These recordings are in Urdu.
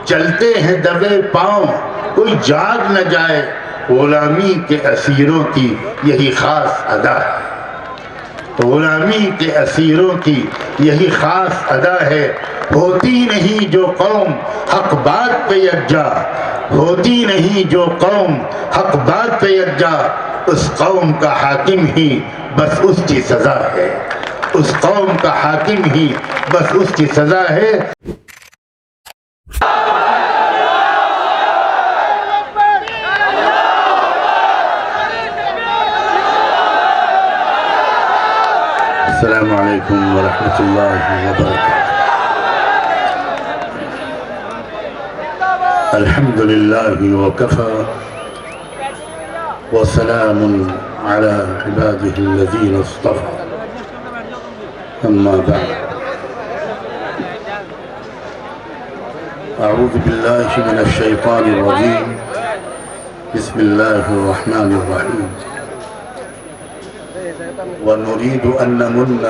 چلتے ہیں دبے پاؤں کوئی جاگ نہ جائے، غلامی کے اسیروں کی یہی خاص ادا ہے، غلامی کے اسیروں کی یہی خاص ادا ہے۔ ہوتی نہیں جو قوم حق بات پہ یکجا، ہوتی نہیں جو قوم حق بات پہ یکجا، اس قوم کا حاکم ہی بس اس کی سزا ہے، اس قوم کا حاکم ہی بس اس کی سزا ہے۔ السلام علیکم ورحمۃ اللہ وبرکاتہ۔ الحمد للہ وکفی وسلام علی عبادہ الذین اصطفی، اما بعد، اعوذ باللہ من الشیطان الرجیم، بسم اللہ الرحمن الرحیم۔ ونريد أن نمن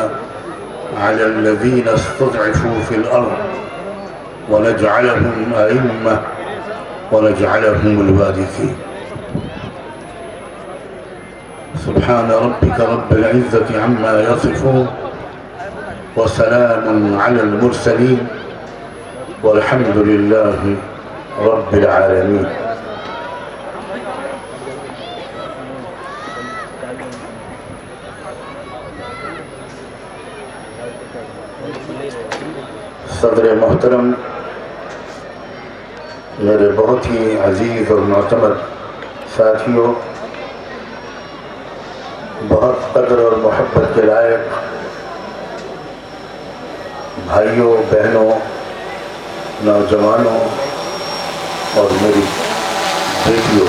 على الذين استضعفوا في الأرض ونجعلهم أئمة ونجعلهم الوارثين۔ سبحان ربك رب العزة عما يصفون وسلام على المرسلين والحمد لله رب العالمين۔ صدر محترم، میرے بہت ہی عزیز اور معتمد ساتھیوں، بہت قدر اور محبت کے لائق بھائیوں، بہنوں، نوجوانوں اور میری بیٹیوں،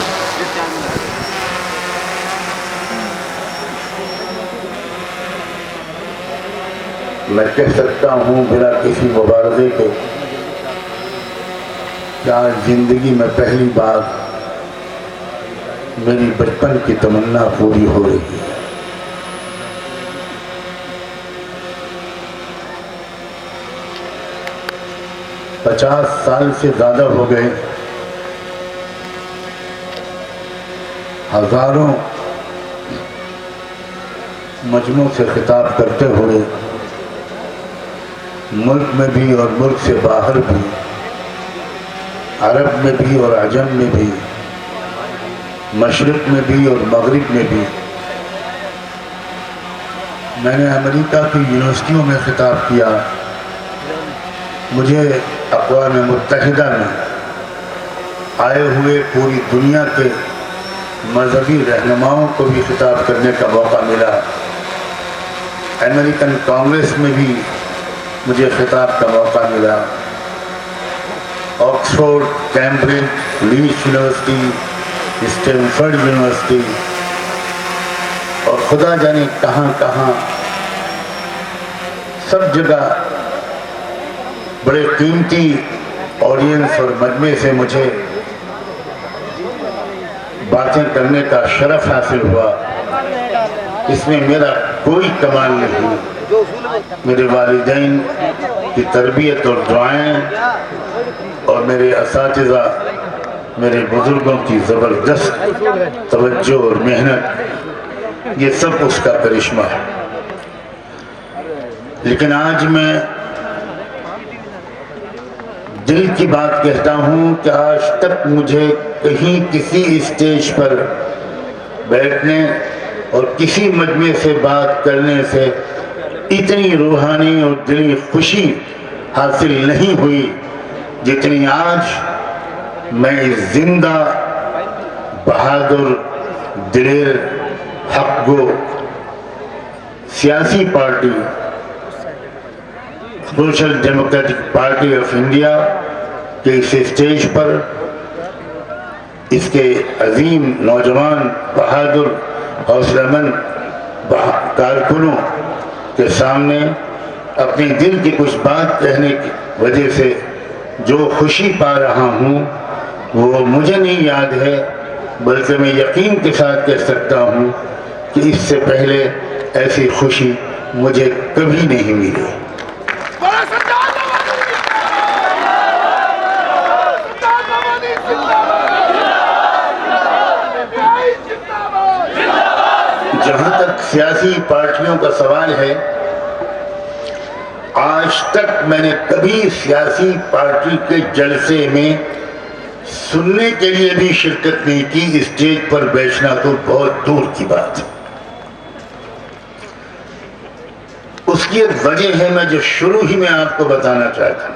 میں کہہ سکتا ہوں بنا کسی مبالغے کے کہ آج زندگی میں پہلی بار میری بچپن کی تمنا پوری ہو رہی ہے۔ پچاس سال سے زیادہ ہو گئے، ہزاروں مجموع سے خطاب کرتے ہوئے ملک میں بھی اور ملک سے باہر بھی، عرب میں بھی اور عجم میں بھی، مشرق میں بھی اور مغرب میں بھی، میں نے امریکہ کی یونیورسٹیوں میں خطاب کیا، مجھے اقوام متحدہ میں آئے ہوئے پوری دنیا کے مذہبی رہنماؤں کو بھی خطاب کرنے کا موقع ملا، امریکن کانگریس میں بھی مجھے خطاب کا موقع ملا، Oxford, Cambridge, leads university, Stanford university اور خدا جانے کہاں کہاں، سب جگہ بڑے قیمتی آڈینس اور مجمع سے مجھے باتیں کرنے کا شرف حاصل ہوا۔ اس میں میرا کوئی کمال نہیں، میرے والدین کی تربیت اور دعائیں اور میرے اساتذہ، میرے بزرگوں کی زبردست توجہ اور محنت، یہ سب اس کا کرشمہ ہے۔ لیکن آج میں دل کی بات کہتا ہوں کہ آج تک مجھے کہیں کسی اسٹیج پر بیٹھنے اور کسی مجمع سے بات کرنے سے اتنی روحانی اور دلی خوشی حاصل نہیں ہوئی جتنی آج میں اس زندہ، بہادر، دلیر، حق گو سیاسی party social democratic party of India کے اس اسٹیج پر اس کے عظیم نوجوان، بہادر، حوصلہ مند کارکنوں کے سامنے اپنے دل کی کچھ بات کہنے کی وجہ سے جو خوشی پا رہا ہوں وہ مجھے نہیں یاد ہے، بلکہ میں یقین کے ساتھ کہہ سکتا ہوں کہ اس سے پہلے ایسی خوشی مجھے کبھی نہیں ملی۔ سیاسی پارٹیوں کا سوال ہے، آج تک میں نے کبھی سیاسی پارٹی کے جلسے میں سننے کے لیے بھی شرکت نہیں کی، اسٹیج پر بیٹھنا تو بہت دور کی بات ہے۔ اس کی ایک وجہ ہے میں جو شروع ہی میں آپ کو بتانا چاہتا ہوں،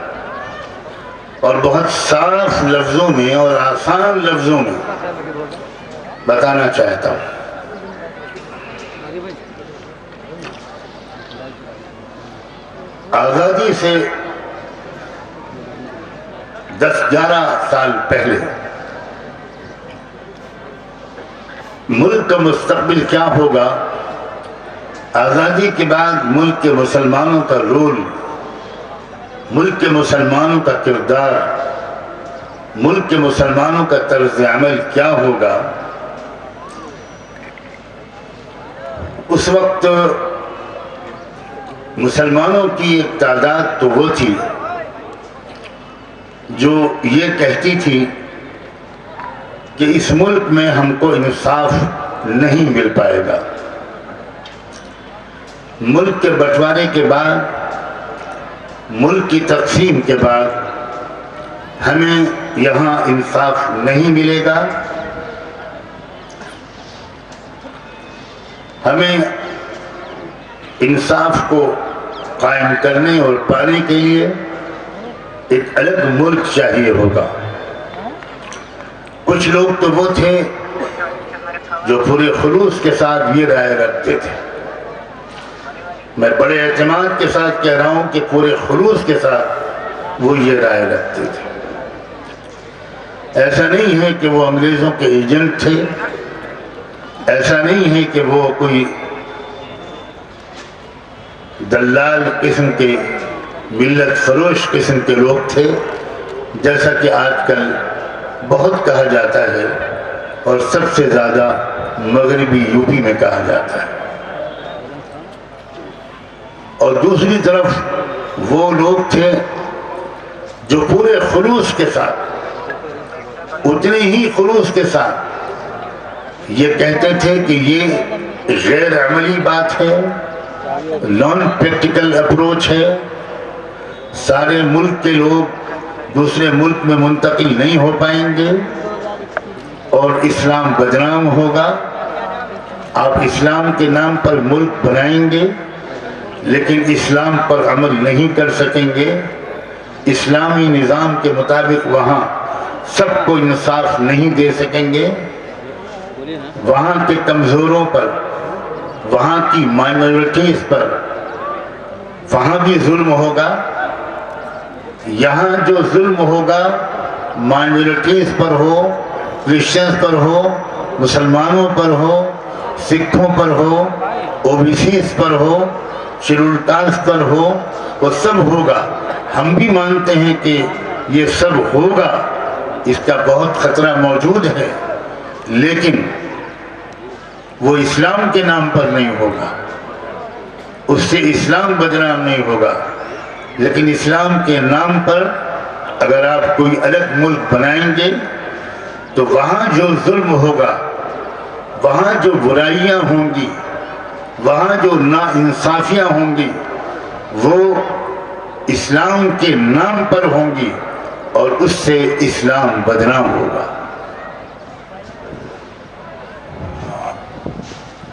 اور بہت صاف لفظوں میں اور آسان لفظوں میں بتانا چاہتا ہوں۔ آزادی سے 10-11 سال پہلے ملک کا مستقبل کیا ہوگا، آزادی کے بعد ملک کے مسلمانوں کا رول، ملک کے مسلمانوں کا کردار، ملک کے مسلمانوں کا طرز عمل کیا ہوگا، اس وقت مسلمانوں کی ایک تعداد تو وہ تھی جو یہ کہتی تھی کہ اس ملک میں ہم کو انصاف نہیں مل پائے گا۔ ملک کے بٹوارے کے بعد، ملک کی تقسیم کے بعد ہمیں یہاں انصاف نہیں ملے گا، ہمیں انصاف کو قائم کرنے اور پانے کے لیے ایک الگ ملک چاہیے ہوگا۔ کچھ لوگ تو وہ تھے جو پورے خلوص کے ساتھ یہ رائے رکھتے تھے، میں بڑے اعتماد کے ساتھ کہہ رہا ہوں کہ پورے خلوص کے ساتھ وہ یہ رائے رکھتے تھے۔ ایسا نہیں ہے کہ وہ انگریزوں کے ایجنٹ تھے، ایسا نہیں ہے کہ وہ کوئی دلال قسم کے، ملت فروش قسم کے لوگ تھے، جیسا کہ آج کل بہت کہا جاتا ہے اور سب سے زیادہ مغربی یوپی میں کہا جاتا ہے۔ اور دوسری طرف وہ لوگ تھے جو پورے خلوص کے ساتھ، اتنے ہی خلوص کے ساتھ یہ کہتے تھے کہ یہ غیر عملی بات ہے، نان پریکٹیکل اپروچ ہے، سارے ملک کے لوگ دوسرے ملک میں منتقل نہیں ہو پائیں گے اور اسلام بدنام ہوگا۔ آپ اسلام کے نام پر ملک بنائیں گے لیکن اسلام پر عمل نہیں کر سکیں گے، اسلامی نظام کے مطابق وہاں سب کو انصاف نہیں دے سکیں گے، وہاں کے کمزوروں پر، وہاں کی مائنورٹیز پر وہاں بھی ظلم ہوگا۔ یہاں جو ظلم ہوگا مائنورٹیز پر ہو، کرسچنز پر ہو، مسلمانوں پر ہو، سکھوں پر ہو، او بی سیز پر ہو، شیڈول کاسٹ پر ہو، وہ سب ہوگا۔ ہم بھی مانتے ہیں کہ یہ سب ہوگا، اس کا بہت خطرہ موجود ہے، لیکن وہ اسلام کے نام پر نہیں ہوگا، اس سے اسلام بدنام نہیں ہوگا، لیکن اسلام کے نام پر اگر آپ کوئی الگ ملک بنائیں گے تو وہاں جو ظلم ہوگا، وہاں جو برائیاں ہوں گی، وہاں جو ناانصافیاں ہوں گی، وہ اسلام کے نام پر ہوں گی اور اس سے اسلام بدنام ہوگا۔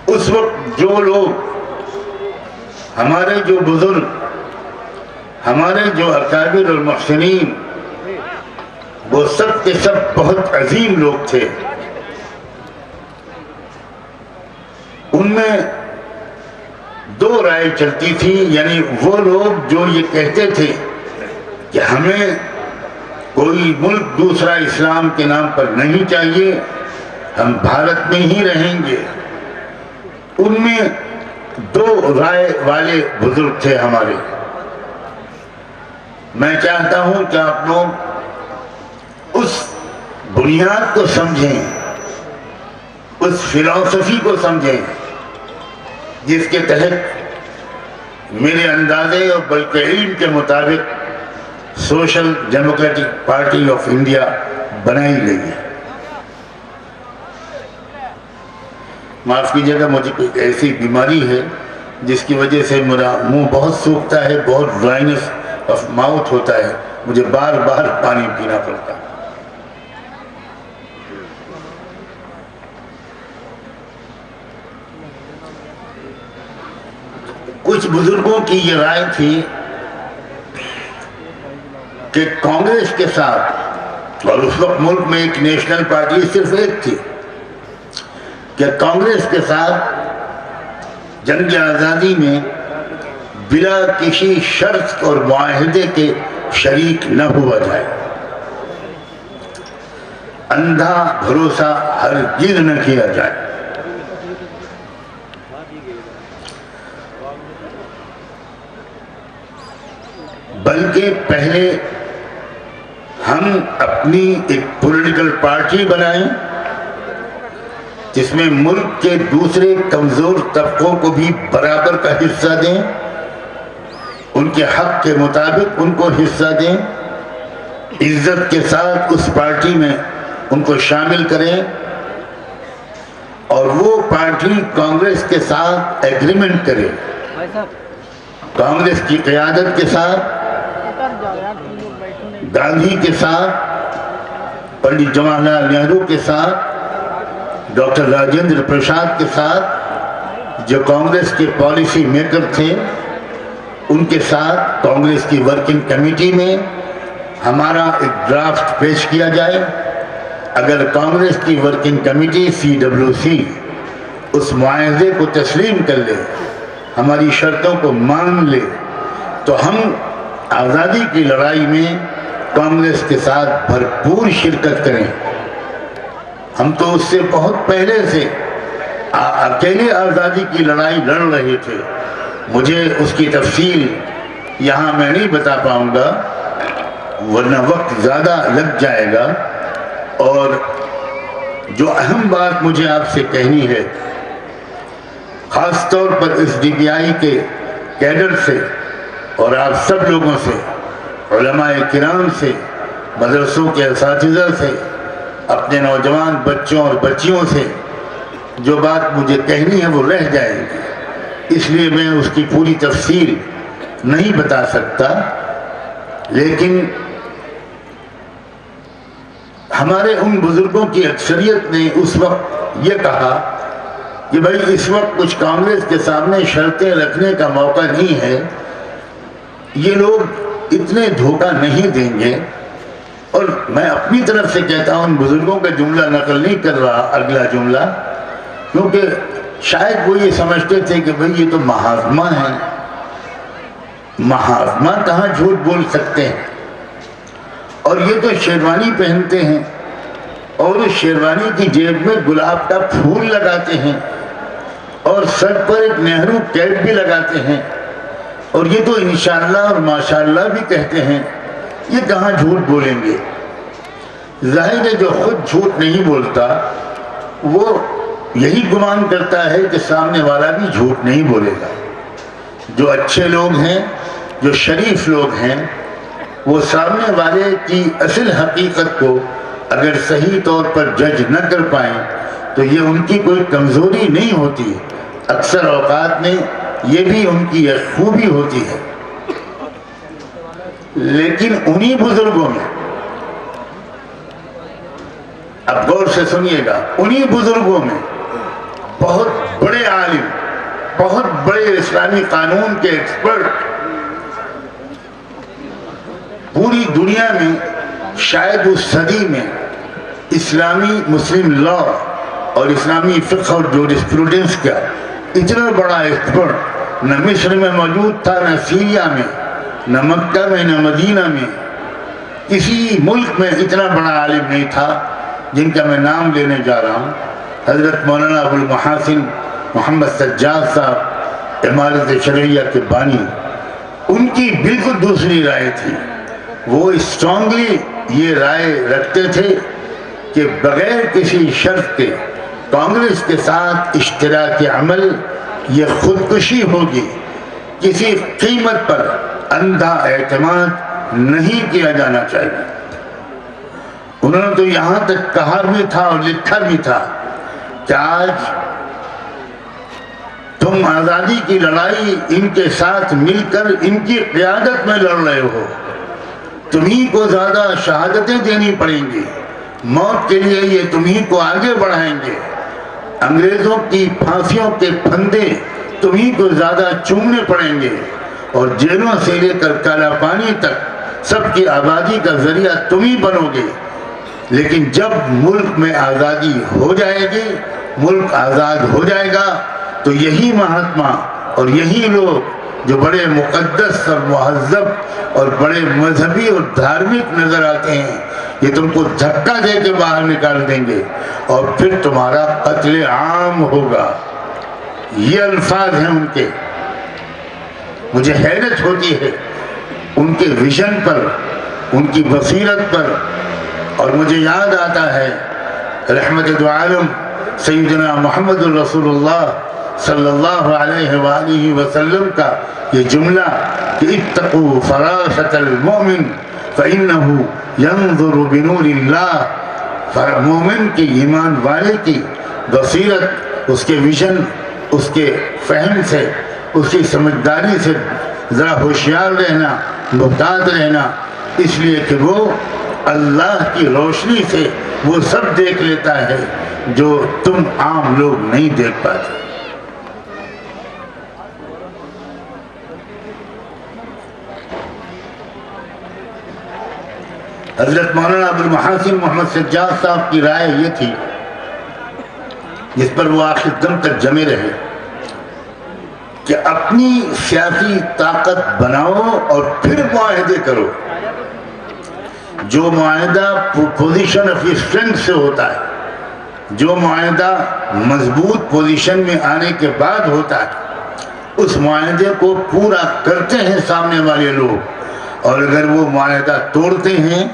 اس وقت جو لوگ، ہمارے جو بزرگ، ہمارے جو اکابر اور محسنین، وہ سب کے سب بہت عظیم لوگ تھے، ان میں دو رائے چلتی تھی، یعنی وہ لوگ جو یہ کہتے تھے کہ ہمیں کوئی ملک دوسرا اسلام کے نام پر نہیں چاہیے، ہم بھارت میں ہی رہیں گے، ان میں دو رائے والے بزرگ تھے ہمارے۔ میں چاہتا ہوں کہ آپ لوگ اس بنیاد کو سمجھیں، اس فلسفی کو سمجھیں جس کے تحت میرے اندازے اور بلکہ علم کے مطابق social democratic party of India بنائی گئی ہے۔ معاف کیجیے گا، مجھے کوئی ایسی بیماری ہے جس کی وجہ سے میرا منہ بہت سوکھتا ہے، بہت ڈرائنس آف ماؤتھ ہوتا ہے، مجھے بار بار پانی پینا پڑتا ہے۔ کچھ بزرگوں کی یہ رائے تھی کہ کانگریس کے ساتھ، اور اس وقت ملک میں ایک نیشنل پارٹی صرف ایک تھی، کہ کانگریس کے ساتھ جنگ آزادی میں بلا کسی شرط اور معاہدے کے شریک نہ ہوا جائے، اندھا بھروسہ ہرگز نہ کیا جائے۔ بلکہ پہلے ہم اپنی ایک پولیٹیکل پارٹی بنائیں جس میں ملک کے دوسرے کمزور طبقوں کو بھی برابر کا حصہ دیں، ان کے حق کے مطابق ان کو حصہ دیں، عزت کے ساتھ اس پارٹی میں ان کو شامل کریں، اور وہ پارٹی کانگریس کے ساتھ ایگریمنٹ کرے، کانگریس کی قیادت کے ساتھ، گاندھی کے ساتھ، پنڈت جواہر لال نہرو کے ساتھ، ڈاکٹر راجندر پرساد کے ساتھ، جو کانگریس کے پالیسی میکر تھے، ان کے ساتھ کانگریس کی ورکنگ کمیٹی میں ہمارا ایک ڈرافٹ پیش کیا جائے۔ اگر کانگریس کی ورکنگ کمیٹی CWC اس معاہدے کو تسلیم کر لے، ہماری شرطوں کو مان لے، تو ہم آزادی کی لڑائی میں کانگریس کے ساتھ بھرپور شرکت کریں۔ ہم تو اس سے بہت پہلے سے اکیلے آزادی کی لڑائی لڑ رہے تھے، مجھے اس کی تفصیل یہاں میں نہیں بتا پاؤں گا ورنہ وقت زیادہ لگ جائے گا، اور جو اہم بات مجھے آپ سے کہنی ہے، خاص طور پر اس DPI کے کیڈر سے اور آپ سب لوگوں سے، علماء کرام سے، مدرسوں کے اساتذہ سے، اپنے نوجوان بچوں اور بچیوں سے، جو بات مجھے کہنی ہے وہ رہ جائے گی، اس لیے میں اس کی پوری تفصیل نہیں بتا سکتا، لیکن ہمارے ان بزرگوں کی اکثریت نے اس وقت یہ کہا کہ بھائی اس وقت کچھ کانگریس کے سامنے شرطیں رکھنے کا موقع نہیں ہے، یہ لوگ اتنے دھوکہ نہیں دیں گے۔ اور میں اپنی طرف سے کہتا ہوں، ان بزرگوں کا جملہ نقل نہیں کر رہا اگلا جملہ، کیونکہ شاید وہ یہ سمجھتے تھے کہ بھئی یہ تو مہاتما ہیں، مہاتما کہاں جھوٹ بول سکتے ہیں، اور یہ تو شیروانی پہنتے ہیں اور اس شیروانی کی جیب میں گلاب کا پھول لگاتے ہیں اور سر پر ایک نہرو کیپ بھی لگاتے ہیں، اور یہ تو انشاءاللہ اور ماشاءاللہ بھی کہتے ہیں، یہ کہاں جھوٹ بولیں گے؟ ظاہر ہے جو خود جھوٹ نہیں بولتا وہ یہی گمان کرتا ہے کہ سامنے والا بھی جھوٹ نہیں بولے گا۔ جو اچھے لوگ ہیں، جو شریف لوگ ہیں، وہ سامنے والے کی اصل حقیقت کو اگر صحیح طور پر جج نہ کر پائیں تو یہ ان کی کوئی کمزوری نہیں ہوتی، اکثر اوقات میں یہ بھی ان کی ایک خوبی ہوتی ہے۔ لیکن انہی بزرگوں میں، اب غور سے سنیے گا، انہی بزرگوں میں بہت بڑے عالم، بہت بڑے اسلامی قانون کے ایکسپرٹ، پوری دنیا میں شاید اس صدی میں اسلامی مسلم لا اور اسلامی فقہ اور جورسپروڈنس کا اتنا بڑا ایکسپرٹ نہ مصر میں موجود تھا، نہ سیریا میں، نہ مکہ میں، نہ مدینہ میں، کسی ملک میں اتنا بڑا عالم نہیں تھا جن کا میں نام لینے جا رہا ہوں۔ حضرت مولانا ابو المحاسن محمد سجاد صاحب امارت شرعیہ کے بانی، ان کی بالکل دوسری رائے تھی۔ وہ اسٹرانگلی یہ رائے رکھتے تھے کہ بغیر کسی شرط کے کانگریس کے ساتھ اشتراک عمل یہ خودکشی ہوگی، کسی قیمت پر اندھا اعتماد نہیں کیا جانا چاہیے۔ انہوں نے تو یہاں تک کہا بھی تھا اور لکھا بھی تھا کہ آج تم آزادی کی لڑائی ان کے ساتھ مل کر ان کی قیادت میں لڑ رہے ہو، تمہیں کو زیادہ شہادتیں دینی پڑیں گی، موت کے لیے یہ تمہیں کو آگے بڑھائیں گے، انگریزوں کی پھانسیوں کے پھندے تمہیں کو زیادہ چومنے پڑیں گے، اور جیلوں سے لے کر کالا پانی تک سب کی آبادی کا ذریعہ تمہیں بنو گے۔ لیکن جب ملک میں آزادی ہو جائے گی، ملک آزاد ہو جائے گا، تو یہی مہاتما اور یہی لوگ جو بڑے مقدس اور مہذب اور بڑے مذہبی اور دھارمک نظر آتے ہیں، یہ تم کو دھکا دے کے باہر نکال دیں گے اور پھر تمہارا قتل عام ہوگا۔ یہ الفاظ ہیں ان کے۔ مجھے حیرت ہوتی ہے ان کے ویژن پر، ان کی بصیرت پر، اور مجھے یاد آتا ہے رحمت دو عالم سیدنا محمد الرسول اللہ صلی اللہ علیہ وآلہ وسلم کا یہ جملہ کہ اتقوا فراشة المؤمن فإنه ينظر بنور اللہ۔ مومن کی، ایمان والے کی بصیرت، اس کے ویژن، اس کے فہم سے، اس کی سمجھداری سے ذرا ہوشیار رہنا، محتاط رہنا، اس لیے کہ وہ اللہ کی روشنی سے وہ سب دیکھ لیتا ہے جو تم عام لوگ نہیں دیکھ پاتے۔ حضرت مولانا ابوالمحاسن محمد سجاد صاحب کی رائے یہ تھی، جس پر وہ آخر دم تک جمے رہے، کہ اپنی سیاسی طاقت بناؤ اور پھر معاہدے کرو۔ جو معاہدہ پوزیشن آف اسٹرینتھ سے ہوتا ہے، جو معاہدہ مضبوط پوزیشن میں آنے کے بعد ہوتا ہے، اس معاہدے کو پورا کرتے ہیں سامنے والے لوگ، اور اگر وہ معاہدہ توڑتے ہیں،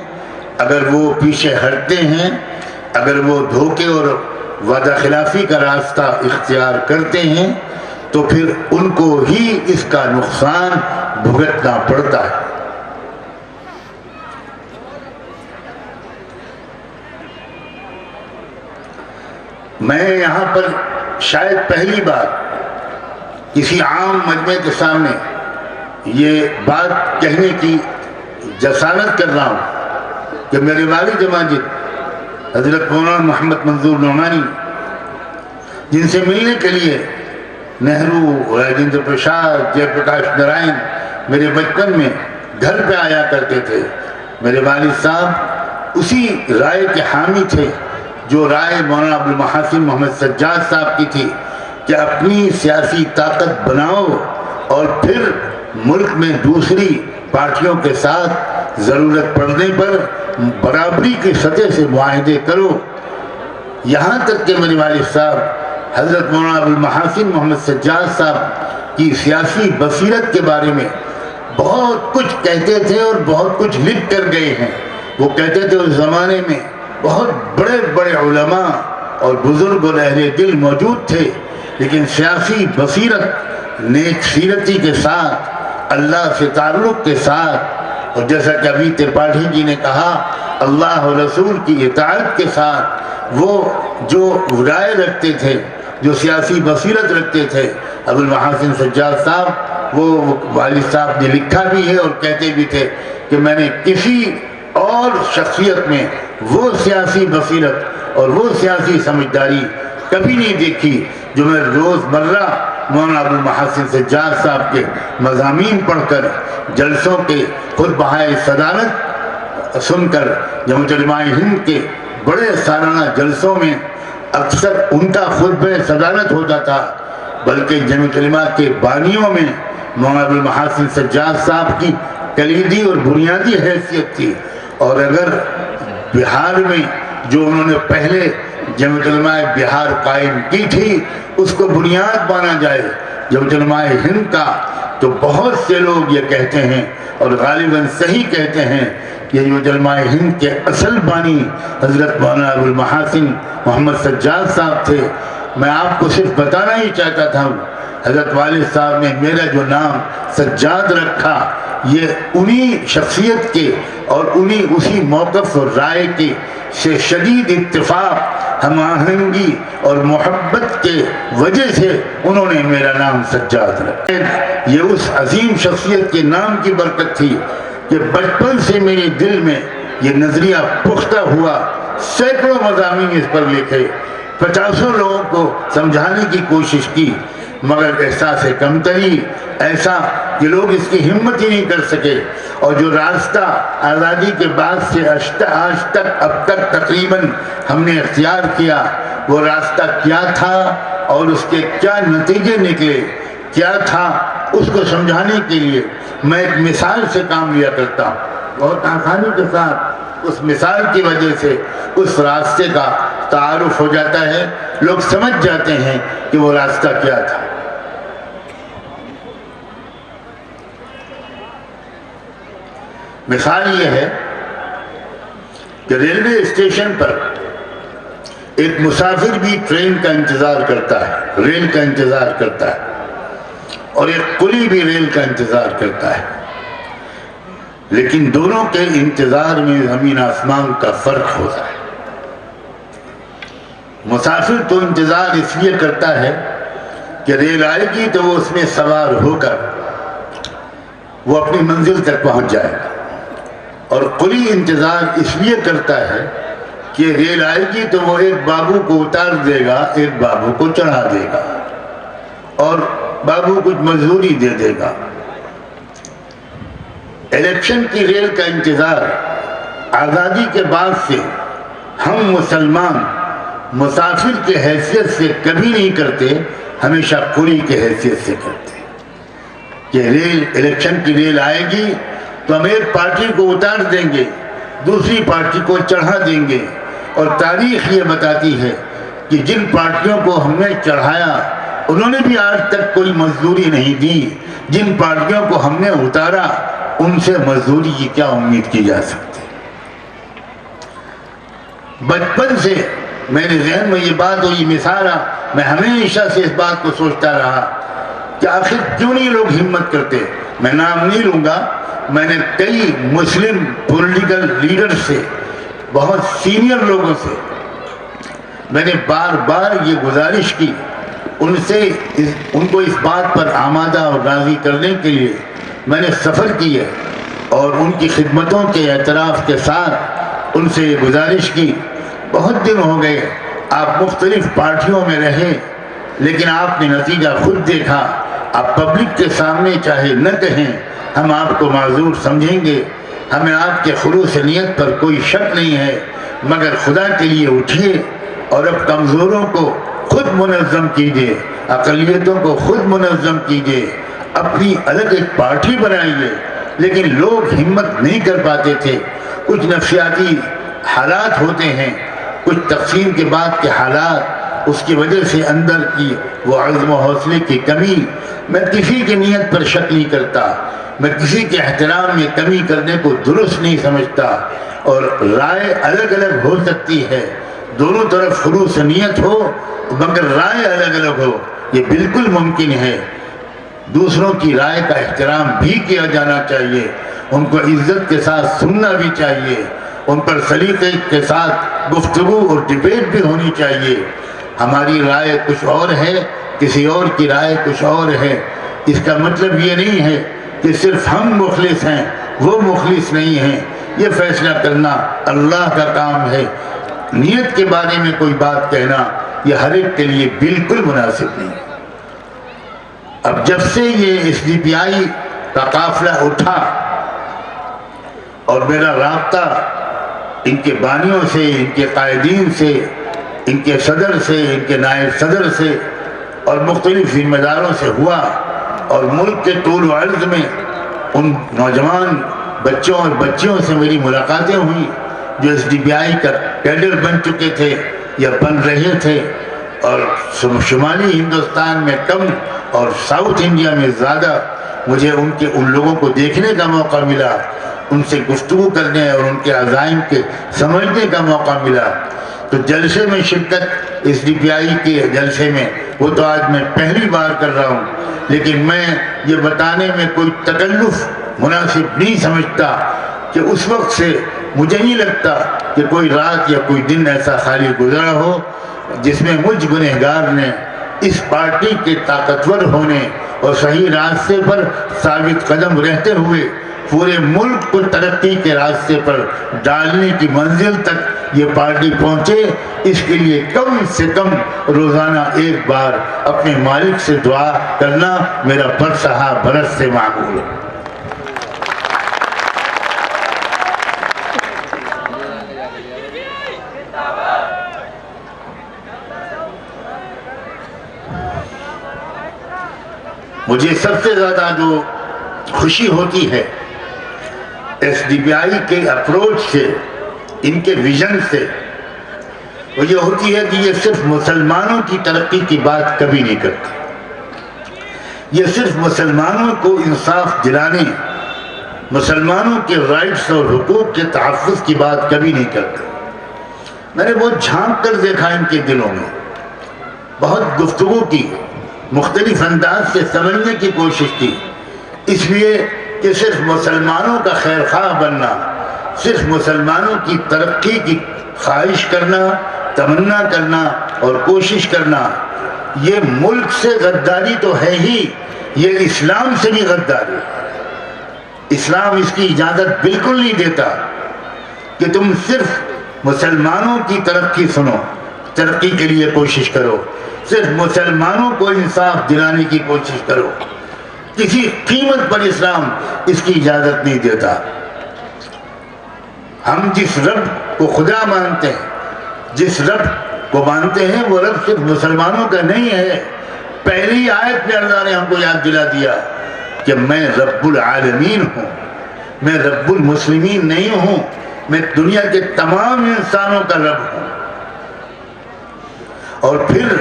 اگر وہ پیچھے ہٹتے ہیں، اگر وہ دھوکے اور وعدہ خلافی کا راستہ اختیار کرتے ہیں، تو پھر ان کو ہی اس کا نقصان بھگتنا پڑتا ہے۔ میں یہاں پر شاید پہلی بار کسی عام مجمع کے سامنے یہ بات کہنے کی جسارت کر رہا ہوں کہ میرے والد ماجد حضرت مولانا محمد منظور نعمانی، جن سے ملنے کے لیے نہرو، راجندر پرساد، جے پرکاش نارائن میرے بچپن میں گھر پہ آیا کرتے تھے، میرے والد صاحب اسی رائے کے حامی تھے جو رائے مولانا ابوالمحاسن محمد سجاد صاحب کی تھی کہ اپنی سیاسی طاقت بناؤ اور پھر ملک میں دوسری پارٹیوں کے ساتھ ضرورت پڑنے پر برابری کی سطح سے معاہدے کرو۔ یہاں تک کہ میرے والد صاحب حضرت مولانا ابوالمحاسن محمد سجاد صاحب کی سیاسی بصیرت کے بارے میں بہت کچھ کہتے تھے اور بہت کچھ لکھ کر گئے ہیں۔ وہ کہتے تھے اس زمانے میں بہت بڑے بڑے علماء اور بزرگ اور اہل دل موجود تھے، لیکن سیاسی بصیرت، نیک سیرتی کے ساتھ، اللہ سے تعلق کے ساتھ، اور جیسا کہ ابھی ترپاٹھی جی نے کہا اللہ اور رسول کی اطاعت کے ساتھ وہ جو رائے رکھتے تھے، جو سیاسی بصیرت رکھتے تھے، ابوالمحاسن سجاد صاحب، وہ والد صاحب نے لکھا بھی ہے اور کہتے بھی تھے کہ میں نے کسی اور شخصیت میں وہ سیاسی بصیرت اور وہ سیاسی سمجھداری کبھی نہیں دیکھی جو میں روز مرہ مولانا ابوالمحاسن سجاد صاحب کے مضامین پڑھ کر، جلسوں کے خود بہائے صدارت سن کر، جمعیت علماء ہند کے بڑے سالانہ جلسوں میں اکثر ان کا خطبہ صدارت ہوتا تھا، بلکہ جمعیت علماء کے بانیوں میں مولانا ابوالمحاسن سجاد صاحب کی کلیدی اور بنیادی حیثیت تھی۔ اور اگر بہار میں جو انہوں نے پہلے جمعیت علماء بہار قائم کی تھی اس کو بنیاد مانا جائے جمعیت علماء ہند کا، تو بہت سے لوگ یہ کہتے ہیں اور غالباً صحیح کہتے ہیں کہ جمعیت علماء ہند کے اصل بانی حضرت مولانا ابوالمحاسن محمد سجاد صاحب تھے۔ میں آپ کو صرف بتانا ہی چاہتا تھا، حضرت والد صاحب نے میرا جو نام سجاد رکھا یہ انہی شخصیت کے اور اسی موقف اور رائے کے سے شدید اتفاق ہم آہنگی اور محبت کے وجہ سے انہوں نے میرا نام سجاد رکھا۔ یہ اس عظیم شخصیت کے نام کی برکت تھی کہ بچپن سے میرے دل میں یہ نظریہ پختہ ہوا، سینکڑوں مضامین اس پر لکھے، 50 لوگوں کو سمجھانے کی کوشش کی، مگر احساس کمتری ایسا کہ لوگ اس کی ہمت ہی نہیں کر سکے۔ اور جو راستہ آزادی کے بعد سے آج تک اب تک تقریباً ہم نے اختیار کیا، وہ راستہ کیا تھا اور اس کے کیا نتیجے نکلے، کیا تھا، اس کو سمجھانے کے لیے میں ایک مثال سے کام لیا کرتا ہوں۔ بہت آسانی کے ساتھ اس مثال کی وجہ سے اس راستے کا تعارف ہو جاتا ہے، لوگ سمجھ جاتے ہیں کہ وہ راستہ کیا تھا۔ مثال یہ ہے کہ ریلوے اسٹیشن پر ایک مسافر بھی ٹرین کا انتظار کرتا ہے، ریل کا انتظار کرتا ہے، اور ایک قلی بھی ریل کا انتظار کرتا ہے، لیکن دونوں کے انتظار میں زمین آسمان کا فرق ہوتا ہے۔ مسافر تو انتظار اس لیے کرتا ہے کہ ریل آئے گی تو وہ اس میں سوار ہو کر وہ اپنی منزل تک پہنچ جائے گا، اور قلی انتظار اس لیے کرتا ہے کہ ریل آئے گی تو وہ ایک بابو کو اتار دے گا، ایک بابو کو چڑھا دے گا، اور بابو کچھ مزدوری دے دے گا۔ الیکشن کی ریل کا انتظار آزادی کے بعد سے ہم مسلمان مسافر کے حیثیت سے کبھی نہیں کرتے، ہمیشہ قلی کے حیثیت سے کرتے کہ الیکشن کی ریل آئے گی تو ہم ایک پارٹی کو اتار دیں گے، دوسری پارٹی کو چڑھا دیں گے، اور تاریخ یہ بتاتی ہے کہ جن پارٹیوں کو ہم نے چڑھایا انہوں نے بھی آج تک کوئی مزدوری نہیں دی، جن پارٹیوں کو ہم نے اتارا ان سے مزدوری کی کیا امید کی جا سکتی۔ بچپن سے میرے ذہن میں یہ بات اور یہ مثال میں ہمیشہ سے اس بات کو سوچتا رہا کہ آخر کیوں نہیں لوگ ہمت کرتے۔ میں نام نہیں لوں گا، میں نے کئی مسلم پولیٹیکل لیڈر سے، بہت سینئر لوگوں سے میں نے بار بار یہ گزارش کی، ان کو اس بات پر آمادہ اور راضی کرنے کے لیے میں نے سفر کی ہے، اور ان کی خدمتوں کے اعتراف کے ساتھ ان سے یہ گزارش کی۔ بہت دن ہو گئے آپ مختلف پارٹیوں میں رہے، لیکن آپ نے نتیجہ خود دیکھا۔ آپ پبلک کے سامنے چاہے نہ کہیں، ہم آپ کو معذور سمجھیں گے، ہمیں آپ کے خلوص نیت پر کوئی شک نہیں ہے، مگر خدا کے لیے اٹھیے اور اب کمزوروں کو خود منظم کیجیے، اقلیتوں کو خود منظم کیجیے، اپنی الگ ایک پارٹی بنائیے۔ لیکن لوگ ہمت نہیں کر پاتے تھے، کچھ نفسیاتی حالات ہوتے ہیں، کچھ تقسیم کے بعد کے حالات، اس کی وجہ سے اندر کی وہ عزم و حوصلے کی کمی۔ میں کسی کی نیت پر شک نہیں کرتا، میں کسی کے احترام میں کمی کرنے کو درست نہیں سمجھتا، اور رائے الگ الگ ہو سکتی ہے، دونوں طرف خلوص نیت ہو مگر رائے الگ الگ ہو، یہ بالکل ممکن ہے۔ دوسروں کی رائے کا احترام بھی کیا جانا چاہیے، ان کو عزت کے ساتھ سننا بھی چاہیے، ان پر سلیقے کے ساتھ گفتگو اور ڈیبیٹ بھی ہونی چاہیے۔ ہماری رائے کچھ اور ہے، کسی اور کی رائے کچھ اور ہے، اس کا مطلب یہ نہیں ہے کہ صرف ہم مخلص ہیں وہ مخلص نہیں ہیں، یہ فیصلہ کرنا اللہ کا کام ہے۔ نیت کے بارے میں کوئی بات کہنا یہ ہر ایک کے لیے بالکل مناسب نہیں۔ اب جب سے یہ ایس ڈی پی آئی کا قافلہ اٹھا اور میرا رابطہ ان کے بانیوں سے، ان کے قائدین سے، ان کے صدر سے، ان کے نائب صدر سے اور مختلف ذمہ داروں سے ہوا، اور ملک کے طول و عرض میں ان نوجوان بچوں اور بچیوں سے میری ملاقاتیں ہوئیں جو ایس ڈی پی آئی کا کیڈر بن چکے تھے یا بن رہے تھے، اور شمالی ہندوستان میں کم اور ساؤتھ انڈیا میں زیادہ مجھے ان لوگوں کو دیکھنے کا موقع ملا، ان سے گفتگو کرنے اور ان کے عزائم کے سمجھنے کا موقع ملا۔ تو جلسے میں شرکت ایس ڈی پی آئی کے جلسے میں وہ تو آج میں پہلی بار کر رہا ہوں، لیکن میں یہ بتانے میں کوئی تکلف مناسب نہیں سمجھتا کہ اس وقت سے مجھے نہیں لگتا کہ کوئی رات یا کوئی دن ایسا خالی گزرا ہو جس میں مجھ گنہگار نے اس پارٹی کے طاقتور ہونے اور صحیح راستے پر ثابت قدم رہتے ہوئے پورے ملک کو ترقی کے راستے پر ڈالنے کی منزل تک یہ پارٹی پہنچے، اس کے لیے کم سے کم روزانہ ایک بار اپنے مالک سے دعا کرنا میرا برسہ برس سے معمول ہے۔ مجھے سب سے زیادہ جو خوشی ہوتی ہے ایس ڈی پی آئی کے اپروچ سے، ان کے ویژن سے، وہ یہ ہوتی ہے کہ یہ صرف مسلمانوں کی ترقی کی بات کبھی نہیں کرتی، یہ صرف مسلمانوں کو انصاف دلانے، مسلمانوں کے رائٹس اور حقوق کے تحفظ کی بات کبھی نہیں کرتا۔ میں نے بہت جھانک کر دیکھا ان کے دلوں میں، بہت گفتگو کی، مختلف انداز سے سمجھنے کی کوشش کی، اس لیے کہ صرف مسلمانوں کا خیر خواہ بننا، صرف مسلمانوں کی ترقی کی خواہش کرنا، تمنا کرنا اور کوشش کرنا، یہ ملک سے غداری تو ہے ہی، یہ اسلام سے بھی غداری۔ اسلام اس کی اجازت بالکل نہیں دیتا کہ تم صرف مسلمانوں کی ترقی سنو، ترقی کے لیے کوشش کرو، صرف مسلمانوں کو انصاف دلانے کی کوشش کرو، کسی قیمت پر اسلام اس کی اجازت نہیں دیتا۔ ہم جس رب کو خدا مانتے ہیں، جس رب کو مانتے ہیں، وہ رب صرف مسلمانوں کا نہیں ہے۔ پہلی آیت میں اللہ نے ہم کو یاد دلا دیا کہ میں رب العالمین ہوں، میں رب المسلمین نہیں ہوں، میں دنیا کے تمام انسانوں کا رب ہوں۔ اور پھر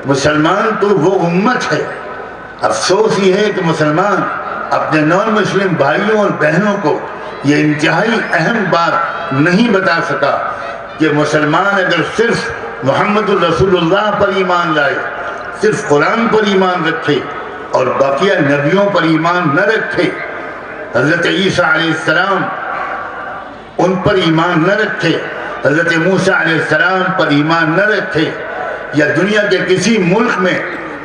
مسلمان تو وہ امت ہے، افسوس یہ ہے کہ مسلمان اپنے نان مسلم بھائیوں اور بہنوں کو یہ انتہائی اہم بات نہیں بتا سکا کہ مسلمان اگر صرف محمد الرسول اللہ پر ایمان لائے، صرف قرآن پر ایمان رکھے اور بقیہ نبیوں پر ایمان نہ رکھے، حضرت عیسیٰ علیہ السلام ان پر ایمان نہ رکھے، حضرت موسیٰ علیہ السلام پر ایمان نہ رکھے، یا دنیا کے کسی ملک میں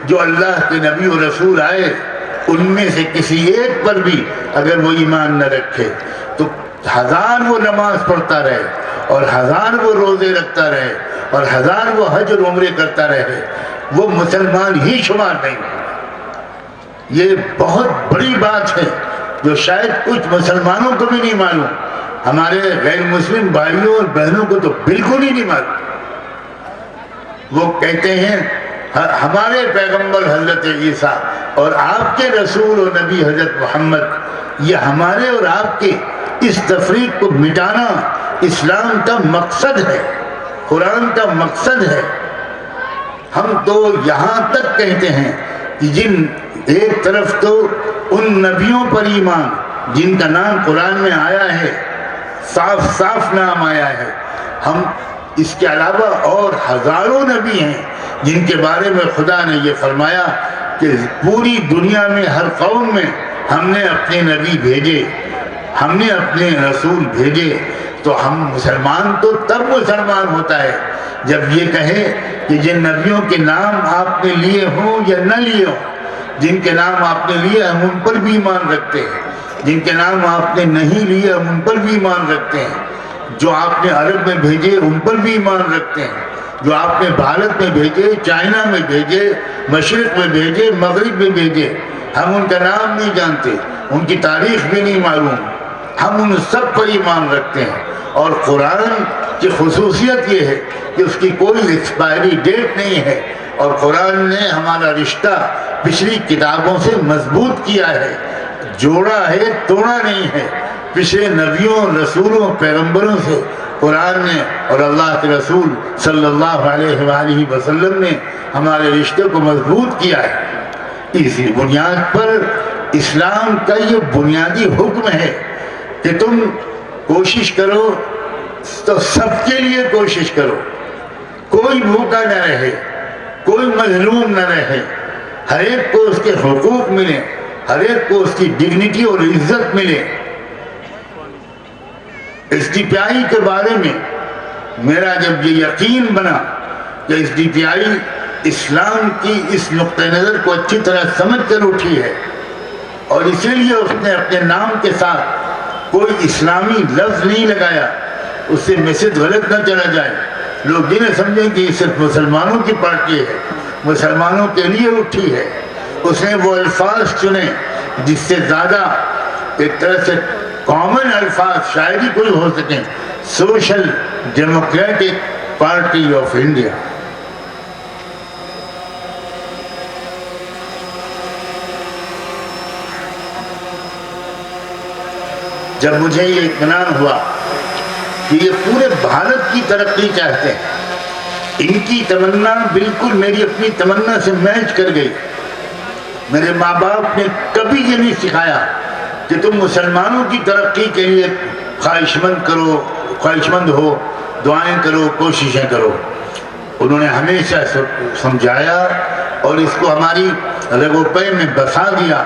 جو اللہ کے نبی و رسول آئے ان میں سے کسی ایک پر بھی اگر وہ ایمان نہ رکھے تو ہزار وہ نماز پڑھتا رہے اور ہزار وہ روزے رکھتا رہے اور ہزار وہ حج اور عمرے کرتا رہے، وہ مسلمان ہی شمار نہیں۔ یہ بہت بڑی بات ہے جو شاید کچھ مسلمانوں کو بھی نہیں معلوم، ہمارے غیر مسلم بھائیوں اور بہنوں کو تو بالکل ہی نہیں معلوم۔ وہ کہتے ہیں ہمارے پیغمبر حضرت عیسیٰ اور آپ کے رسول و نبی حضرت محمد، یہ ہمارے اور آپ کے اس تفریق کو مٹانا اسلام کا مقصد ہے، قرآن کا مقصد ہے۔ ہم تو یہاں تک کہتے ہیں کہ جن ایک طرف تو ان نبیوں پر ایمان جن کا نام قرآن میں آیا ہے، صاف صاف نام آیا ہے، ہم اس کے علاوہ اور ہزاروں نبی ہیں جن کے بارے میں خدا نے یہ فرمایا کہ پوری دنیا میں ہر قوم میں ہم نے اپنے نبی بھیجے، ہم نے اپنے رسول بھیجے۔ تو ہم مسلمان تو تب مسلمان ہوتا ہے جب یہ کہے کہ جن نبیوں کے نام آپ نے لیے ہوں یا نہ لیے ہوں، جن کے نام آپ نے لیے ہم ان پر بھی ایمان رکھتے ہیں، جن کے نام آپ نے نہیں لیے ہم ان پر بھی ایمان رکھتے ہیں، جو آپ نے عرب میں بھیجے ان پر بھی ایمان رکھتے ہیں، جو آپ نے بھارت میں بھیجے، چائنا میں بھیجے، مشرق میں بھیجے، مغرب میں بھیجے، ہم ان کا نام نہیں جانتے، ان کی تاریخ بھی نہیں معلوم، ہم ان سب پر ایمان رکھتے ہیں۔ اور قرآن کی خصوصیت یہ ہے کہ اس کی کوئی ایکسپائری ڈیٹ نہیں ہے، اور قرآن نے ہمارا رشتہ پچھلی کتابوں سے مضبوط کیا ہے، جوڑا ہے، توڑا نہیں ہے۔ پچھلے نبیوں، رسولوں، پیغمبروں سے قرآن نے اور اللہ کے رسول صلی اللہ علیہ وآلہ وسلم نے ہمارے رشتے کو مضبوط کیا ہے۔ اسی بنیاد پر اسلام کا یہ بنیادی حکم ہے کہ تم کوشش کرو تو سب کے لیے کوشش کرو، کوئی بھوکا نہ رہے، کوئی مظلوم نہ رہے، ہر ایک کو اس کے حقوق ملے، ہر ایک کو اس کی ڈگنیٹی اور عزت ملے۔ ایس ڈی پی آئی کے بارے میں میرا جب یہ یقین بنا کہ ایس ڈی پی آئی اسلام کی اس نقطہ نظر کو اچھی طرح سمجھ کر اٹھی ہے اور اسی لیے اس نے اپنے نام کے ساتھ کوئی اسلامی لفظ نہیں لگایا، اس سے میسج غلط نہ چلا جائے، لوگ یہ نہ سمجھیں کہ یہ صرف مسلمانوں کی پارٹی ہے، مسلمانوں کے لیے اٹھی ہے۔ اس نے وہ الفاظ چنے جس سے زیادہ ایک طرح سے کامن الفاظ شاید ہی کوئی ہو سکیں، social democratic party of India. جب مجھے یہ اطمینان ہوا کہ یہ پورے بھارت کی ترقی چاہتے ہیں، ان کی تمنا بالکل میری اپنی تمنا سے میچ کر گئی۔ میرے ماں باپ نے کبھی یہ نہیں سکھایا کہ تم مسلمانوں کی ترقی کے لیے خواہش مند ہو، دعائیں کرو، کوششیں کرو۔ انہوں نے ہمیشہ سمجھایا اور اس کو ہماری رگو پے میں بسا دیا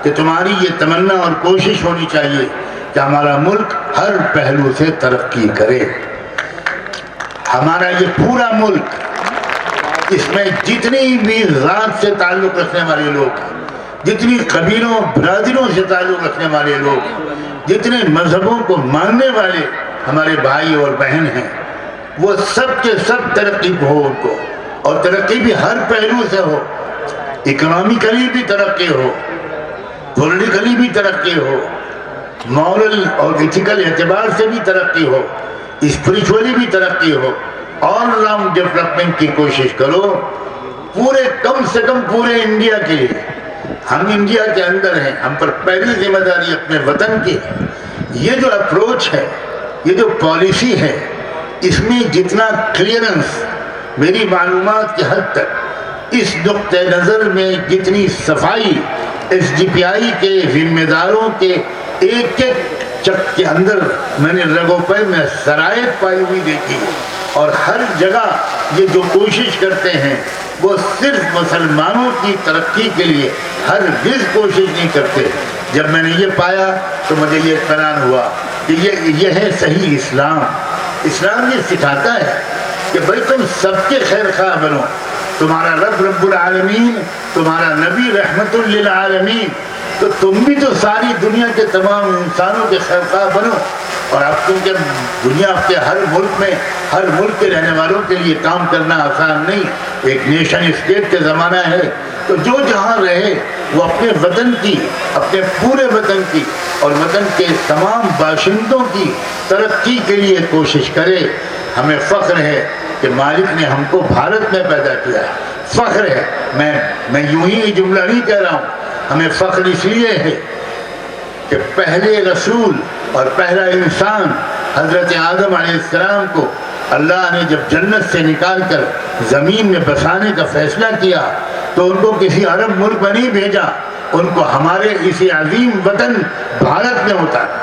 کہ تمہاری یہ تمنا اور کوشش ہونی چاہیے کہ ہمارا ملک ہر پہلو سے ترقی کرے۔ ہمارا یہ پورا ملک، اس میں جتنی بھی ذات سے تعلق رکھنے والے لوگ، جتنی قبیلوں برادریوں سے تعلق رکھنے والے لوگ، جتنے مذہبوں کو ماننے والے ہمارے بھائی اور بہن ہیں، وہ سب کے سب ترقی ہو ان کو، اور ترقی بھی ہر پہلو سے ہو، اکنامیکلی بھی ترقی ہو، پولیٹیکلی بھی ترقی ہو، مورل اور ایتھیکل اعتبار سے بھی ترقی ہو، اسپریچولی بھی ترقی ہو، آل راؤنڈ ڈیولپمنٹ کی کوشش کرو، پورے کم سے کم پورے انڈیا کے لیے۔ ہم انڈیا کے اندر ہیں، ہم پر پہلی ذمہ داری اپنے وطن کی ہے۔ یہ جو اپروچ ہے، یہ جو پالیسی ہے، اس میں جتنا کلیئرنس میری معلومات کی حد تک، اس نقطہ نظر میں جتنی صفائی ایس ڈی پی آئی کے ذمہ داروں کے ایک ایک چک کے اندر میں نے رگو پے میں شرائط پائی ہوئی دیکھی، اور ہر جگہ یہ جو کوشش کرتے ہیں وہ صرف مسلمانوں کی ترقی کے لیے ہرگز کوشش نہیں کرتے۔ جب میں نے یہ پایا تو مجھے یہ اطمینان ہوا کہ یہ ہے صحیح اسلام۔ اسلام یہ سکھاتا ہے کہ بھائی تم سب کے خیر خواہ بنو، تمہارا رب العالمین، تمہارا نبی رحمت للعالمین، تو تم بھی تو ساری دنیا کے تمام انسانوں کے خیر خواہ بنو۔ اور اب کیونکہ دنیا کے ہر ملک میں، ہر ملک کے رہنے والوں کے لیے کام کرنا آسان نہیں، ایک نیشن اسٹیٹ کا زمانہ ہے، تو جو جہاں رہے وہ اپنے وطن کی، اپنے پورے وطن کی اور وطن کے تمام باشندوں کی ترقی کے لیے کوشش کرے۔ ہمیں فخر ہے کہ مالک نے ہم کو بھارت میں پیدا کیا ہے، فخر ہے، میں یوں ہی یہ جملہ نہیں کہہ رہا ہوں، ہمیں فخر اس لیے ہے کہ پہلے رسول اور پہلا انسان حضرت آدم علیہ السلام کو اللہ نے جب جنت سے نکال کر زمین میں بسانے کا فیصلہ کیا تو ان کو کسی عرب ملک میں نہیں بھیجا، ان کو ہمارے اسی عظیم وطن بھارت میں اتارا۔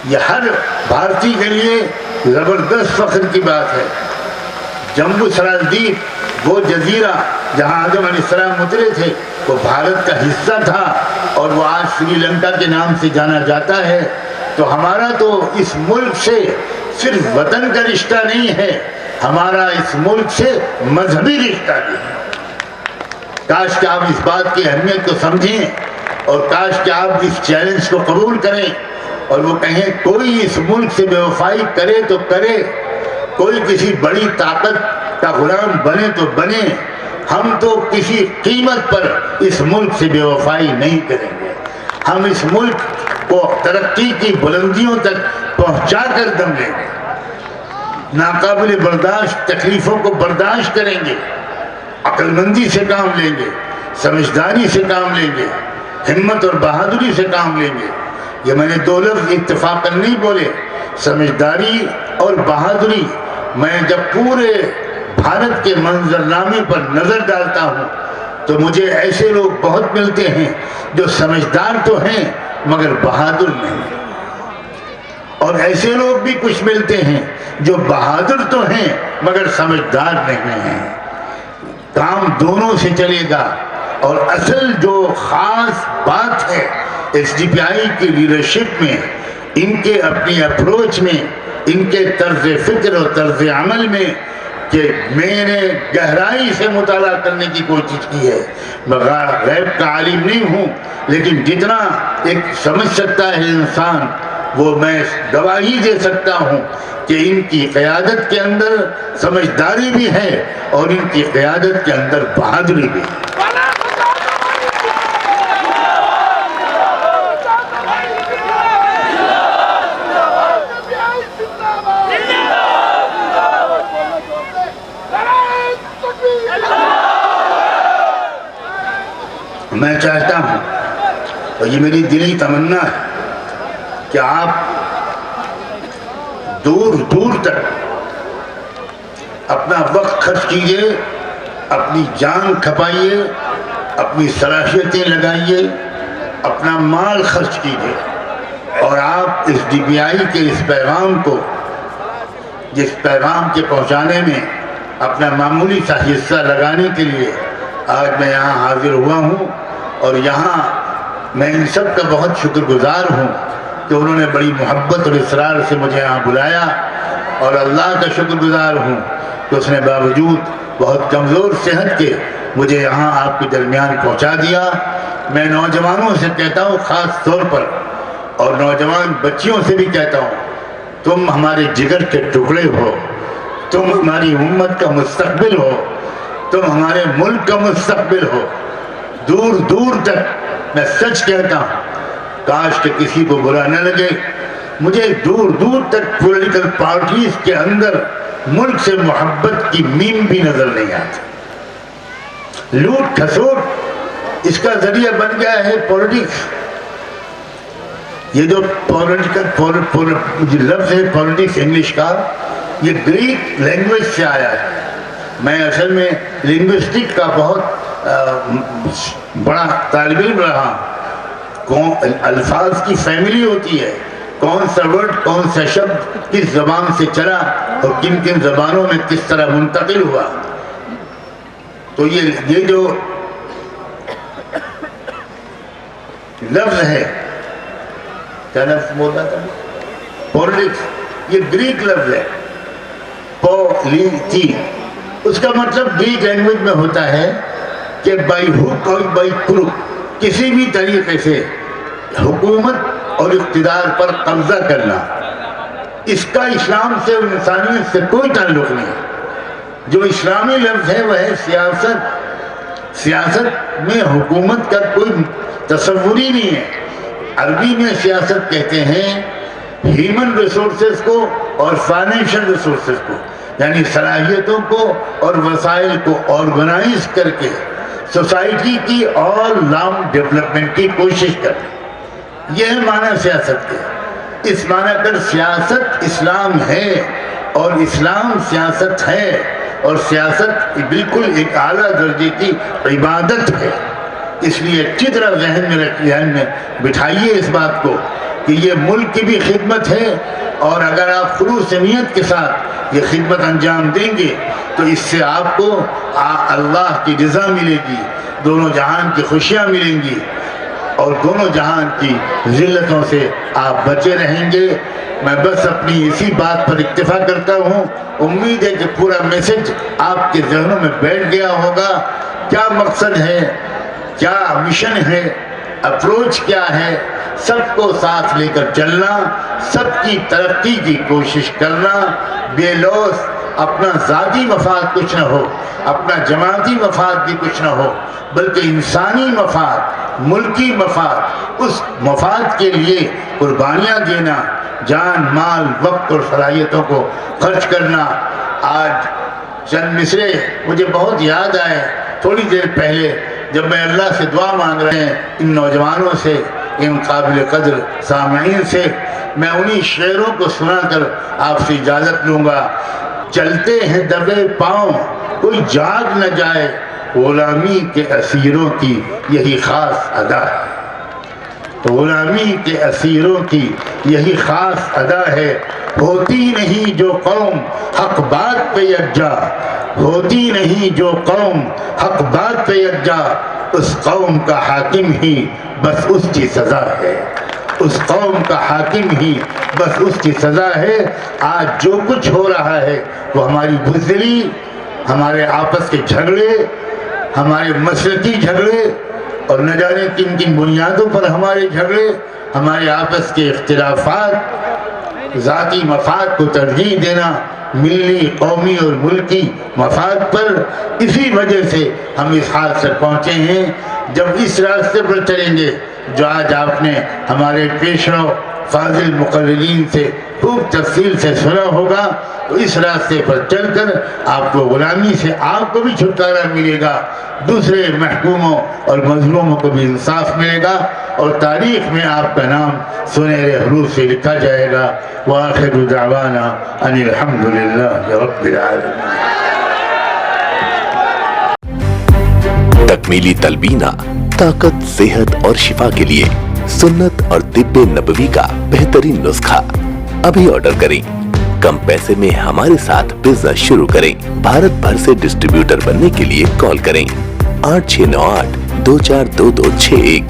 یہ ہر بھارتی کے لیے زبردست فخر کی بات ہے۔ جمبو سرالدیپ، وہ جزیرہ جہاں آدم علیہ السلام اترے تھے، وہ بھارت کا حصہ تھا اور وہ آج سری لنکا کے نام سے جانا جاتا ہے۔ تو ہمارا تو اس ملک سے صرف وطن کا رشتہ نہیں ہے، ہمارا اس ملک سے مذہبی رشتہ بھی ہے۔ کاش کہ آپ اس بات کی اہمیت کو سمجھیں، اور کاش کہ آپ اس چیلنج کو قبول کریں اور وہ کہیں کوئی اس ملک سے بے وفائی کرے تو کرے، کوئی کسی بڑی طاقت کا غلام بنے تو بنے، ہم تو کسی قیمت پر اس ملک سے بے وفائی نہیں کریں گے۔ ہم اس ملک کو ترقی کی بلندیوں تک پہنچا کر دم لیں گے، ناقابل برداشت تکلیفوں کو برداشت کریں گے، عقل مندی سے کام لیں گے، سمجھداری سے کام لیں گے، ہمت اور بہادری سے کام لیں گے۔ یہ میں نے دو لفظ اتفاقاً نہیں بولے، سمجھداری اور بہادری۔ میں جب پورے بھارت کے منظرنامے پر نظر ڈالتا ہوں تو مجھے ایسے لوگ بہت ملتے ہیں جو سمجھدار تو ہیں مگر بہادر نہیں، اور ایسے لوگ بھی کچھ ملتے ہیں جو بہادر تو ہیں مگر سمجھدار نہیں ہیں۔ کام دونوں سے چلے گا، اور اصل جو خاص بات ہے ایس ڈی پی آئی کی لیڈرشپ میں ان کے اپنی اپروچ میں، ان کے طرز فکر اور طرز عمل میں کہ میں نے گہرائی سے مطالعہ کرنے کی کوشش کی ہے. میں غیب کا عالم نہیں ہوں، لیکن جتنا ایک سمجھ سکتا ہے انسان وہ میں گواہی دے سکتا ہوں کہ ان کی قیادت کے اندر سمجھداری بھی ہے اور ان کی قیادت کے اندر بہادری بھی ہے. میں چاہتا ہوں اور یہ میری دلی تمنا ہے کہ آپ دور دور تک اپنا وقت خرچ کیجئے، اپنی جان کھپائیے، اپنی صلاحیتیں لگائیے، اپنا مال خرچ کیجئے اور آپ اس ڈی پی آئی کے اس پیغام کو، جس پیغام کے پہنچانے میں اپنا معمولی سا حصہ لگانے کے لیے آج میں یہاں حاضر ہوا ہوں. اور یہاں میں ان سب کا بہت شکر گزار ہوں کہ انہوں نے بڑی محبت اور اصرار سے مجھے یہاں بلایا، اور اللہ کا شکر گزار ہوں کہ اس نے باوجود بہت کمزور صحت کے مجھے یہاں آپ کے درمیان پہنچا دیا. میں نوجوانوں سے کہتا ہوں خاص طور پر، اور نوجوان بچیوں سے بھی کہتا ہوں، تم ہمارے جگر کے ٹکڑے ہو، تم ہماری امت کا مستقبل ہو، تم ہمارے ملک کا مستقبل ہو. دور دور تک میں سچ کہتا ہوں، کاش کہ کسی کو برا نہ لگے، مجھے دور دور تک پولیٹیکل پارٹیز کے اندر ملک سے محبت کی میم بھی نظر نہیں آتی. لوٹ کھسوٹ اس کا ذریعہ بن گیا ہے پولیٹکس. یہ جو پولیٹیکل لفظ ہے پولیٹکس انگلش کا، یہ گریک لینگویج سے آیا ہے. میں اصل میں لنگوسٹک کا بہت بڑا طالب علم رہا. الفاظ کی فیملی ہوتی ہے، کون سا ورڈ، کون سا شبد کس زبان سے چلا اور کن کن زبانوں میں کس طرح منتقل ہوا. تو یہ جو لفظ ہے، کیا لفظ بولتا تھا؟ پولیٹکس. یہ گریک لفظ ہے، پولیٹی. اس کا مطلب گریک لینگویج میں ہوتا ہے کہ بائی ہک اور بائی کروک، کسی بھی طریقے سے حکومت اور اقتدار پر قبضہ کرنا. اس کا اسلام سے اور انسانیت سے کوئی تعلق نہیں. جو اسلامی لفظ ہے وہ ہے سیاست. سیاست میں حکومت کا کوئی تصور ہی نہیں ہے. عربی میں سیاست کہتے ہیں ہیومن ریسورسز کو اور فائنینشل ریسورسز کو، یعنی صلاحیتوں کو اور وسائل کو آرگنائز کر کے سوسائٹی کی آل راؤنڈ ڈیولپمنٹ کی کوشش کریں. یہ ہے معنی سیاست کے. اس معنی پر سیاست اسلام ہے اور اسلام سیاست ہے، اور سیاست بالکل ایک اعلیٰ درجے کی عبادت ہے. اس لیے اچھی طرح ذہن میں بٹھائیے اس بات کو کہ یہ ملک کی بھی خدمت ہے، اور اگر آپ خلوص نیت کے ساتھ یہ خدمت انجام دیں گے تو اس سے آپ کو اللہ کی رضا ملے گی، دونوں جہان کی خوشیاں ملیں گی، اور دونوں جہان کی ذلتوں سے آپ بچے رہیں گے. میں بس اپنی اسی بات پر اکتفا کرتا ہوں. امید ہے کہ پورا میسج آپ کے ذہنوں میں بیٹھ گیا ہوگا. کیا مقصد ہے، کیا مشن ہے، اپروچ کیا ہے، سب کو ساتھ لے کر چلنا، سب کی ترقی کی کوشش کرنا، بے لوث اپنا ذاتی مفاد کچھ نہ ہو، اپنا جماعتی مفاد بھی کچھ نہ ہو، بلکہ انسانی مفاد، ملکی مفاد، اس مفاد کے لیے قربانیاں دینا، جان، مال، وقت اور صلاحیتوں کو خرچ کرنا. آج چند مصرے مجھے بہت یاد آئے تھوڑی دیر پہلے جب میں اللہ سے دعا مانگ رہے ہیں ان نوجوانوں سے، ان قابل قدر سامعین سے. میں انہی شعروں کو سنا کر آپ سے اجازت لوں گا. چلتے ہیں دبے پاؤں کوئی جاگ نہ جائے، غلامی کے اسیروں کی یہی خاص ادا ہے. غلامی کے اسیروں کی یہی خاص ادا ہے. ہوتی نہیں جو قوم حق بات پہ یکجا، ہوتی نہیں جو قوم حق بات پہ یکجا، اس قوم کا حاکم ہی بس اس کی سزا ہے. اس قوم کا حاکم ہی بس اس کی سزا ہے۔ آج جو کچھ ہو رہا ہے وہ ہماری بزدلی، ہمارے آپس کے جھگڑے، ہمارے مسلکی جھگڑے، اور نہ جانے کن کن بنیادوں پر ہمارے جھگڑے، ہمارے آپس کے اختلافات، ذاتی مفاد کو ترجیح دینا ملی، قومی اور ملکی مفاد پر، اسی وجہ سے ہم اس حال سے پہنچے ہیں۔ جب اس راستے پر چلیں گے جو آج آپ نے ہمارے پیشرو فاضل مقررین سے خوب تفصیل سے سنا ہوگا، تو اس راستے پر چل کر آپ کو غلامی سے آپ کو بھی چھٹکارا ملے گا، دوسرے محکوموں اور مظلوموں کو بھی انصاف ملے گا، اور تاریخ میں آپ کا نام سنہرے حروف سے لکھا جائے گا۔ وآخر دعوانا ان الحمد للہ رب العالمین۔ تکمیلی تلبینہ طاقت، صحت اور شفا کے لیے سنت اور طب نبوی کا بہترین نسخہ۔ ابھی آرڈر کریں، کم پیسے میں ہمارے ساتھ بزنس شروع کریں۔ بھارت بھر سے ڈسٹریبیوٹر بننے کے لیے کال کریں 8698242261۔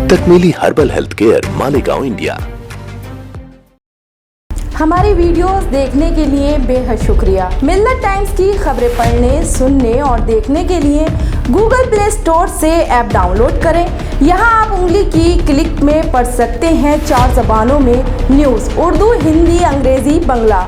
تکمیلی herbal health care, Malegaon, India. ہماری ویڈیوز دیکھنے کے لیے بے حد شکریہ۔ ملت ٹائمز کی خبریں پڑھنے، سننے اور دیکھنے کے لیے گوگل پلے اسٹور سے ایپ ڈاؤن لوڈ کریں۔ یہاں آپ انگلی کی کلک میں پڑھ سکتے ہیں 4 زبانوں میں نیوز: اردو، ہندی، انگریزی، بنگلہ۔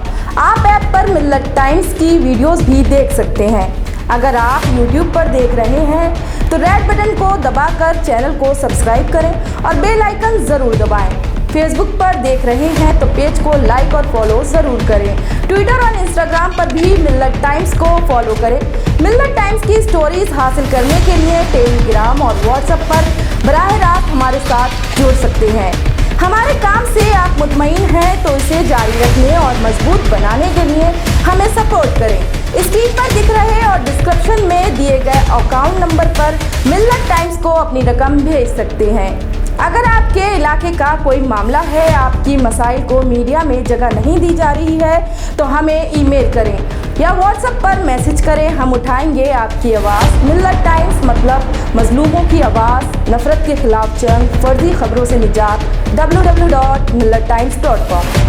آپ ایپ پر ملت ٹائمز کی ویڈیوز بھی دیکھ سکتے ہیں۔ اگر آپ یوٹیوب پر دیکھ رہے ہیں تو ریڈ بٹن کو دبا کر چینل کو سبسکرائب کریں اور بیل آئیکن ضرور دبائیں۔ فیس بک پر دیکھ رہے ہیں تو پیج کو لائک اور فالو ضرور کریں۔ ٹویٹر اور انسٹاگرام پر بھی ملت ٹائمز کو فالو کریں۔ ملت ٹائمز کی سٹوریز حاصل کرنے کے لیے ٹیلی گرام اور واٹس ایپ پر براہ راست ہمارے ساتھ جڑ سکتے ہیں۔ ہمارے کام سے آپ مطمئن ہیں تو اسے جاری رکھنے اور مضبوط بنانے کے لیے ہمیں سپورٹ کریں۔ اسکرین پر دکھ رہے اور ڈسکرپشن میں دیے گئے اکاؤنٹ نمبر پر ملت ٹائمز کو اپنی رقم بھیج سکتے ہیں۔ اگر آپ کے علاقے کا کوئی معاملہ ہے، آپ کی مسائل کو میڈیا میں جگہ نہیں دی جا رہی ہے تو ہمیں ای میل کریں یا واٹس ایپ پر میسج کریں، ہم اٹھائیں گے آپ کی آواز۔ ملت ٹائمز مطلب مظلوموں کی آواز، نفرت کے خلاف جنگ، فرضی خبروں سے نجات۔ www.millettimes.com